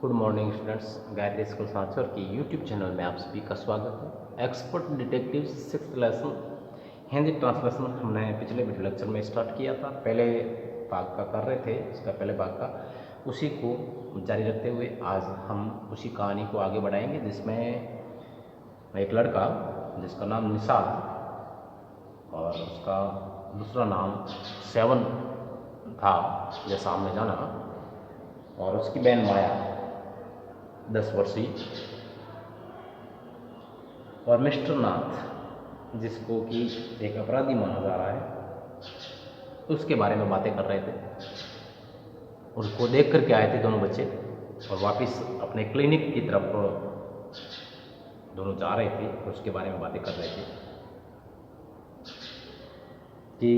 Good morning students, Gayatri school Sanchore की YouTube channel में आप सभी का स्वागत है। Expert detective 6th lesson Hindi translation हमने पिछले वीडियो लेक्चर में स्टार्ट किया था। पहले भाग का कर रहे थे, इसका पहले भाग का उसी को जारी रखते हुए आज हम उसी कहानी को आगे बढ़ाएंगे, जिसमें एक लड़का जिसका नाम निशाद और उसका दूसरा नाम सेवन था, जैसा हमने जाना, और उसकी बहन माया 10 वर्षीय, और मिस्टर नाथ जिसको कि एक अपराधी माना जा रहा है, उसके बारे में बातें कर रहे थे। उसको देख करके आए थे दोनों बच्चे और वापस अपने क्लिनिक की तरफ दोनों जा रहे थे। उसके बारे में बातें कर रहे थे कि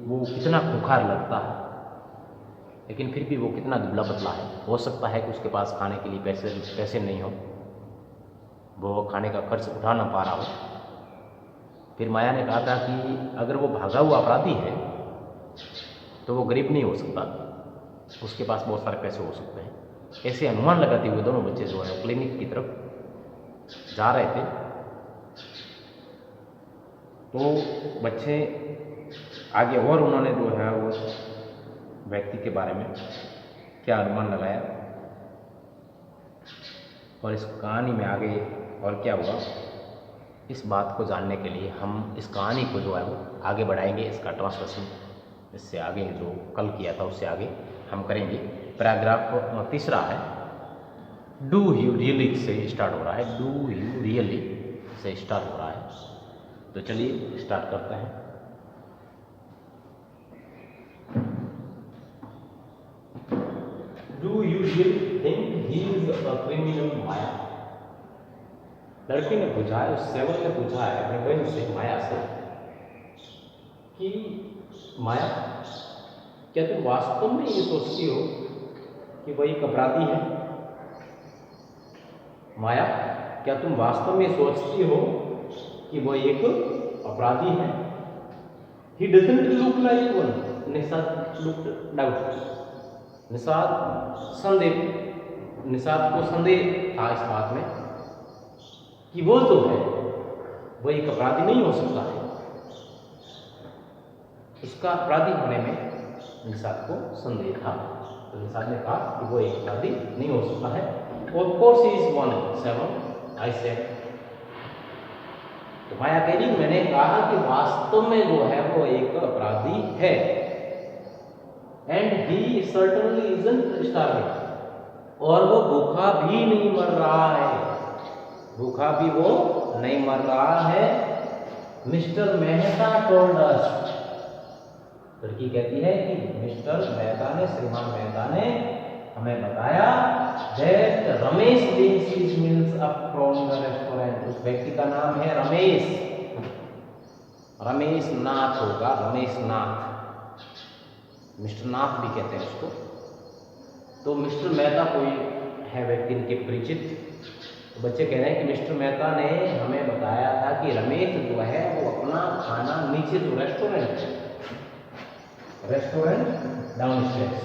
वो कितना खूंखार लगता है, लेकिन फिर भी वो कितना दुबला पतला है। हो सकता है कि उसके पास खाने के लिए पैसे नहीं हो, वो खाने का खर्च उठा ना पा रहा हो। फिर माया ने कहा था कि अगर वो भागा हुआ अपराधी है तो वो गरीब नहीं हो सकता, उसके पास बहुत सारे पैसे हो सकते हैं। ऐसे अनुमान लगाते हुए दोनों बच्चे जो है क्लिनिक की तरफ जा रहे थे। तो बच्चे आगे और उन्होंने जो है वो व्यक्ति के बारे में क्या अनुमान लगाया और इस कहानी में आगे और क्या हुआ, इस बात को जानने के लिए हम इस कहानी को जो है वो आगे बढ़ाएंगे। इसका ट्रांसलेशन इससे आगे जो कल किया था उससे आगे हम करेंगे। पैराग्राफ तीसरा है, do you really say start हो रहा है। Do you really say start हो रहा है। तो चलिए स्टार्ट करते हैं। Do you really think he is a criminal? माया, लड़के ने पूछा है, उस सेवन ने पूछा है अपने बहन से, माया से, कि माया, क्या तुम वास्तव में ये सोचती हो कि वह एक अपराधी है? माया, क्या तुम वास्तव में सोचती हो कि वह एक अपराधी है? He doesn't look like one. Nishad looked doubt. Nishad को संदेह था इस बात में कि वो जो है वो एक अपराधी नहीं हो सकता है। उसका अपराधी होने में निशाद को संदेह था। तो निशाद ने कहा कि वो एक अपराधी नहीं हो सकता है। Of course he is one, seven, I said. तो माया कह रही, मैंने कहा कि वास्तव में जो है वो एक अपराधी है। And he certainly isn't starving. और वो भूखा भी नहीं मर रहा है, भूखा भी वो नहीं मर रहा है। मिस्टर मेहता टोल्ड अस, लड़की कहती है कि मिस्टर मेहता ने, श्रीमान मेहता ने हमें बताया that Ramesh brings his meals up from the restaurant. उस व्यक्ति का नाम है रमेश, रमेश नाथ होगा, रमेश नाथ, मिस्टर नाथ भी कहते हैं उसको। तो मिस्टर मेहता कोई है व्यक्ति इनके परिचित। तो बच्चे कह रहे हैं कि मिस्टर मेहता ने हमें बताया था कि रमेश जो है वो अपना खाना नीचे जो रेस्टोरेंट डाउनस्टेयर्स,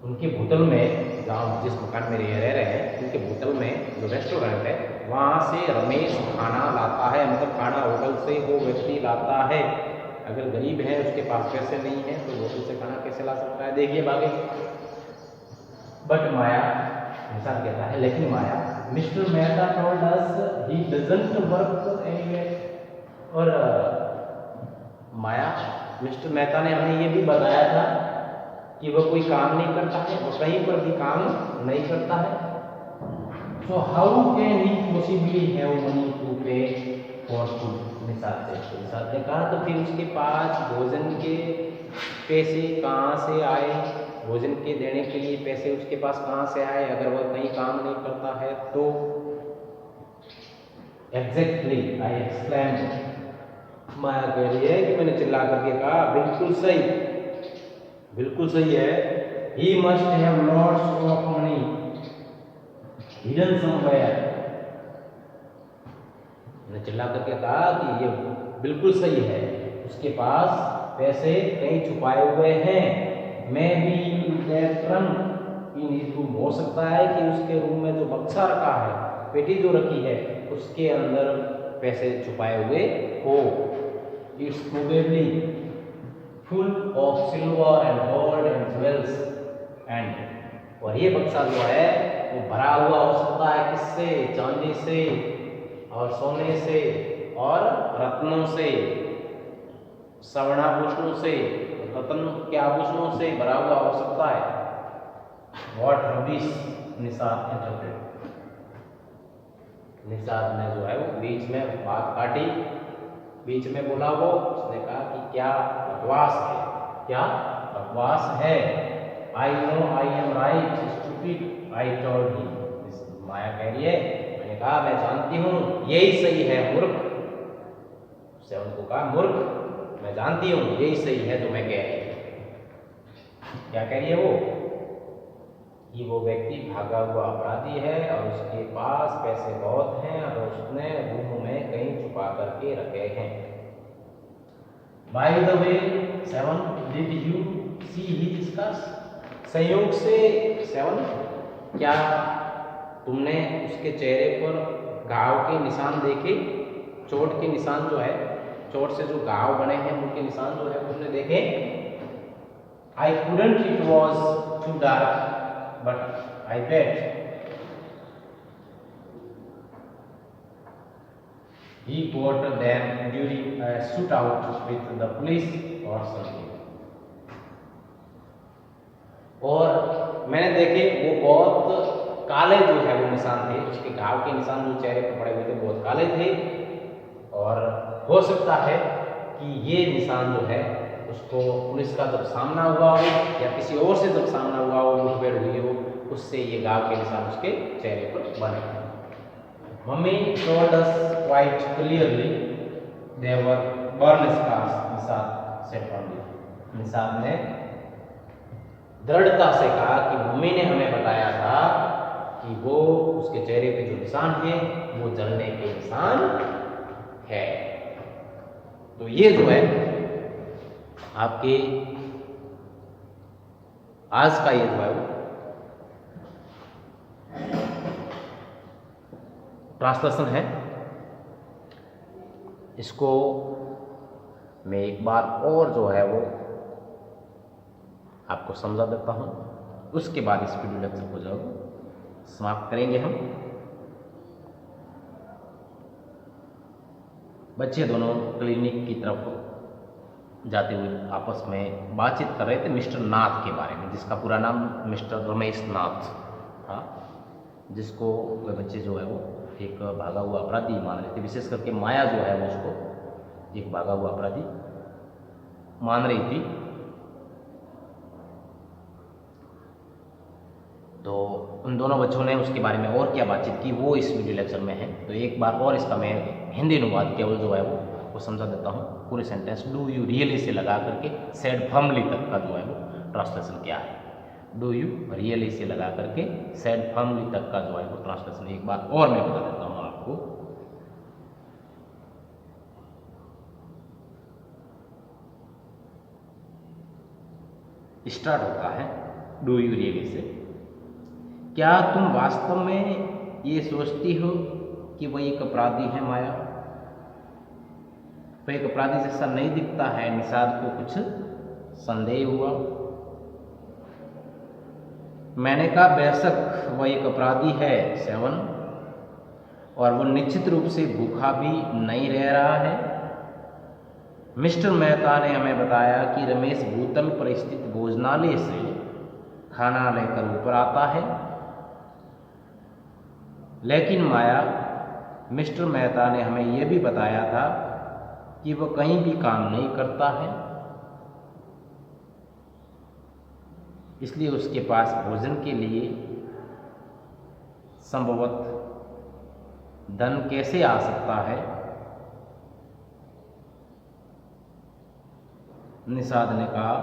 उनके होटल में, जहाँ जिस मकान में रह रहे हैं उनके होटल में जो रेस्टोरेंट है वहाँ से रमेश खाना लाता है। मतलब खाना होटल से वो व्यक्ति लाता है। अगर गरीब है, उसके पास पैसे नहीं है, तो होटल से खाना कैसे ला सकता है? देखिए बाकी। बट माया, निशाद कहता है, लेकिन Maya, mister Mehta told us he doesn't work anywhere. और माया, मिस्टर मेहता ने हमें ये भी बताया था कि वह कोई काम नहीं करता है, वो कहीं पर भी काम नहीं करता है। So how can he possibly have money to pay for food? Nishad ने कहा, तो फिर उसके पास भोजन के पैसे कहाँ से आए? भोजन के देने के लिए पैसे उसके पास कहाँ से आए अगर वह कहीं काम नहीं करता है? तो एग्जैक्टली आई एक्सप्लेन, माया कह रही है कि मैंने चिल्ला करके कहा, बिल्कुल सही, बिल्कुल सही है। He must have lots of money hidden somewhere. मैंने चिल्ला करके कहा कि ये बिल्कुल सही है, उसके पास पैसे कहीं छुपाए हुए हैं। Maybe in that trunk, in his room, हो सकता है कि उसके रूम में जो बक्सा रखा है, पेटी जो रखी है, उसके अंदर पैसे छुपाए हुए हो। It's probably full of silver and gold and jewels and, और ये बक्सा जो है वो भरा हुआ हो सकता है किससे, चांदी से और सोने से और रत्नों से, स्वर्णाभूषणों से, रत्न के आभूषणों से भरा हुआ हो सकता है। What rubbish, Nishad interpret. Nishad ने जो है वो बीच में बात काटी, बीच में बोला वो, उसने कहा कि क्या बकवास है, क्या बकवास है। I know I am right stupid I told him. Maya कह रही है, मैंने कहा मैं जानती हूँ यही सही है मूर्ख। उससे उनको कहा मूर्ख, मैं जानती हूँ यही सही है जो मैं कह रही हूँ। क्या कह रही है वो, कि वो व्यक्ति भागा हुआ अपराधी है और उसके पास पैसे बहुत हैं और उसने रूम में कहीं छुपा करके रखे हैं। By the way 7, did you see his scars? संयोग से 7, क्या तुमने उसके चेहरे पर घाव के निशान देखे? चोट के निशान जो है, चोट से जो घाव बने हैं उनके निशान जो है तुमने देखे? I couldn't, it was too dark, but I bet he got them during a shootout with the police or something. और मैंने देखे वो बहुत काले जो है वो निशान थे, उसके घाव के निशान जो चेहरे पर पड़े हुए थे बहुत काले थे, और हो सकता है कि ये निशान जो है उसको पुलिस का जब सामना हुआ हो या किसी और से जब सामना हुआ हो, मुठभेड़ हुई हो, उससे ये घाव के निशान उसके चेहरे पर बने। Mummy told us quite clearly there were burn scars, Nisad said firmly. Nisad ने दृढ़ता से कहा कि मम्मी ने हमें बताया था कि वो उसके चेहरे पे जो निशान है वो जलने के निशान है। तो ये जो है आपके आज का ये जो है वो ट्रांसलेशन है। इसको मैं एक बार और जो है वो आपको समझा देता हूँ, उसके बाद इस वीडियो लेक्चर को जो समाप्त करेंगे हम। बच्चे दोनों क्लिनिक की तरफ जाते हुए आपस में बातचीत कर रहे थे मिस्टर नाथ के बारे में, जिसका पूरा नाम मिस्टर रमेश नाथ था, जिसको वे बच्चे जो है वो एक भागा हुआ अपराधी मान रहे थे। विशेष करके माया जो है वो उसको एक भागा हुआ अपराधी मान रही थी। तो उन दोनों बच्चों ने उसके बारे में और क्या बातचीत की वो इस वीडियो लेक्चर में है। तो एक बार और इसका मैं हिंदी अनुवाद केवल जो है वो समझा देता हूँ। पूरे sentence do you really say लगा करके सेड फर्मली तक का जो है वो ट्रांसलेशन क्या है। डू यू रियली से लगा करके सेड फर्मली तक का जो है वो ट्रांसलेशन एक बार और मैं बता देता हूँ आपको। स्टार्ट होता है डू यू रियली से। क्या तुम वास्तव में ये सोचती हो कि वह एक अपराधी है माया? वह एक अपराधी जैसा नहीं दिखता है। निषाद को कुछ संदेह हुआ। मैंने कहा बेशक वह एक अपराधी है 7, और वो निश्चित रूप से भूखा भी नहीं रह रहा है। मिस्टर मेहता ने हमें बताया कि रमेश भूतल पर स्थित भोजनालय से खाना लेकर ऊपर आता है, लेकिन माया, मिस्टर मेहता ने हमें यह भी बताया था कि वह कहीं भी काम नहीं करता है, इसलिए उसके पास भोजन के लिए संभवतः धन कैसे आ सकता है? निषाद ने कहा।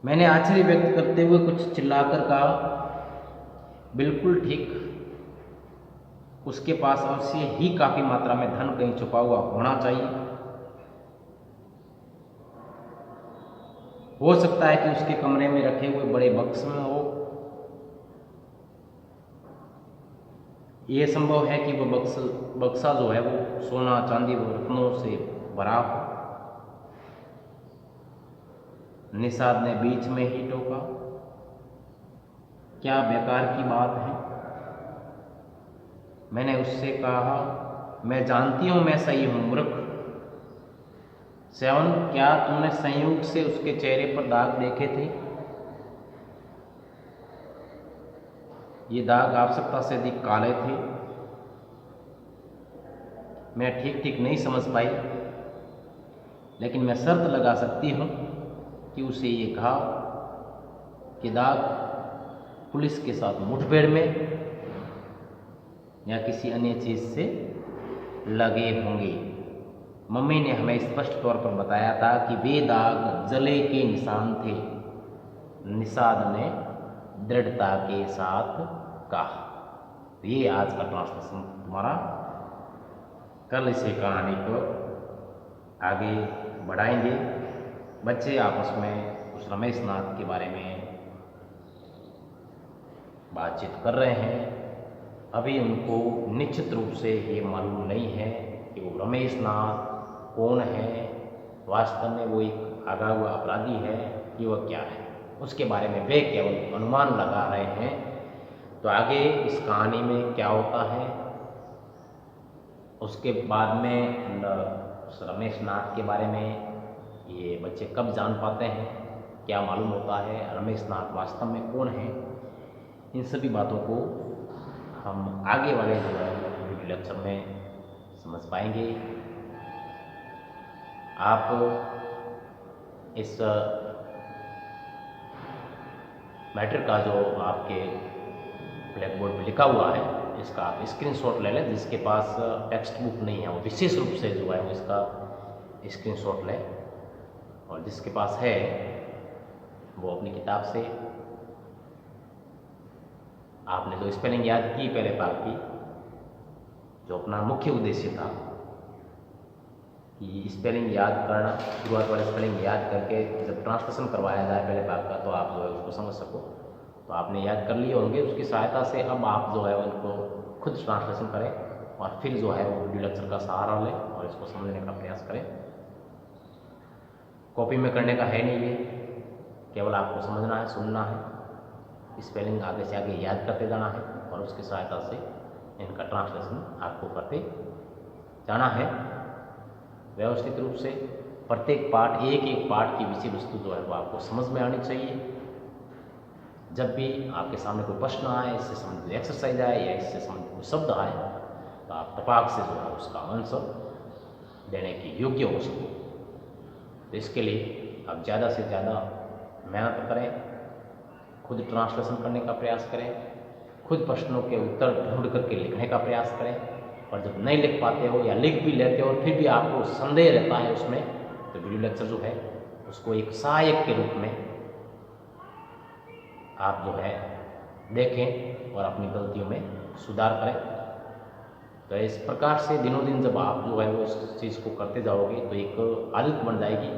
मैंने आश्चर्य व्यक्त करते हुए कुछ चिल्लाकर कहा, बिल्कुल ठीक, उसके पास अवश्य ही काफी मात्रा में धन कहीं छुपा हुआ होना चाहिए। हो सकता है कि उसके कमरे में रखे हुए बड़े बक्स में हो, ये संभव है कि वो बक्सा जो है वो सोना चांदी व रत्नों से भरा हो। निषाद ने बीच में ही टोका, क्या बेकार की बात है। मैंने उससे कहा, मैं जानती हूं मैं सही हूं मूर्ख। श्रवण, क्या तुमने संयोग से उसके चेहरे पर दाग देखे थे? ये दाग आवश्यकता से अधिक काले थे। मैं ठीक नहीं समझ पाई, लेकिन मैं शर्त लगा सकती हूँ कि उसे ये घाव के दाग पुलिस के साथ मुठभेड़ में या किसी अन्य चीज़ से लगे होंगे। मम्मी ने हमें स्पष्ट तौर पर बताया था कि वे दाग जले के निशान थे। निषाद ने दृढ़ता के साथ कहा। ये आज का ट्रांसलेशन तुम्हारा। कल इसे कहानी को आगे बढ़ाएंगे। बच्चे आपस में उस रमेश नाथ के बारे में बातचीत कर रहे हैं। अभी उनको निश्चित रूप से ये मालूम नहीं है कि वो रमेश नाथ कौन है, वास्तव में वो एक आगा हुआ अपराधी है कि वह क्या है, उसके बारे में वे केवल अनुमान लगा रहे हैं। तो आगे इस कहानी में क्या होता है, उसके बाद में उस रमेश नाथ के बारे में ये बच्चे कब जान पाते हैं, क्या मालूम होता है, रमेश नाथ वास्तव में कौन है, इन सभी बातों को हम आगे वाले जो है वीडियो लेक्चर में समझ पाएंगे। आप इस मैटर का जो आपके ब्लैक बोर्ड पर लिखा हुआ है, इसका आप स्क्रीनशॉट ले लें। जिसके पास टेक्स्ट बुक नहीं है वो विशेष रूप से जो है वो इसका स्क्रीनशॉट लें, और जिसके पास है वो अपनी किताब से आपने जो स्पेलिंग याद की पहले पार्ट की, जो अपना मुख्य उद्देश्य था कि स्पेलिंग याद करना, शुरुआत वाले स्पेलिंग याद करके जब ट्रांसलेशन करवाया जाए पहले पार्ट का तो आप जो है उसको समझ सको, तो आपने याद कर लिए होंगे। उसकी सहायता से अब आप जो है उनको खुद ट्रांसलेशन करें और फिर जो है वो वीडियो लेक्चर का सहारा लें और इसको समझने का प्रयास करें। कॉपी में करने का है नहीं, ये केवल आपको समझना है, सुनना है, स्पेलिंग आगे से आगे याद करते जाना है और उसकी सहायता से इनका ट्रांसलेशन आपको करते जाना है व्यवस्थित रूप से। प्रत्येक पार्ट, एक एक पार्ट की विषय वस्तु जो है वो आपको समझ में आनी चाहिए। जब भी आपके सामने कोई प्रश्न आए, इससे संबंधित एक्सरसाइज आए या इससे संबंधित कोई शब्द आए, तो आप टपाक से जो है उसका आंसर देने की योग्य हो सको। तो इसके लिए आप ज़्यादा से ज़्यादा मेहनत करें, खुद ट्रांसलेशन करने का प्रयास करें, खुद प्रश्नों के उत्तर ढूंढ करके लिखने का प्रयास करें। और जब नहीं लिख पाते हो या लिख भी लेते हो और फिर भी आपको संदेह रहता है उसमें, तो वीडियो लेक्चर जो है उसको एक सहायक के रूप में आप जो है देखें और अपनी गलतियों में सुधार करें। तो इस प्रकार से दिनों दिन जब आप जो है वो इस चीज़ को करते जाओगे तो एक आदत बन जाएगी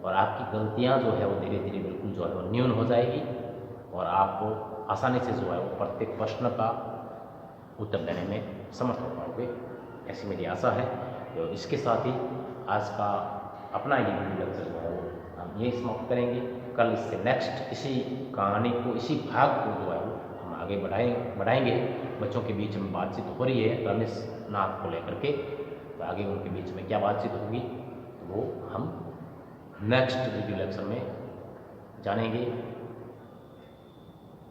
और आपकी गलतियां जो है वो धीरे धीरे बिल्कुल जो है वो न्यून हो जाएगी और आपको आसानी से जो है वो प्रत्येक प्रश्न का उत्तर देने में समर्थ हो पाओगे, ऐसी मेरी आशा है। तो इसके साथ ही आज का अपना ये वीडियो लेक्चर जो है वो हम यही समाप्त करेंगे। कल इससे नेक्स्ट इसी कहानी को, इसी भाग को जो है वो हम आगे बढ़ाएंगे। बच्चों के बीच में बातचीत हो रही है रमेश नाथ को लेकर के, तो आगे उनके बीच में क्या बातचीत होगी तो वो हम नेक्स्ट वीडियो लेक्चर में जानेंगे।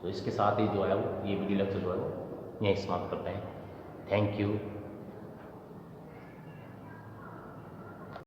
तो इसके साथ ही जो है वो ये वीडियो लेक्चर जो है वो यहीं समाप्त करते हैं। Thank you.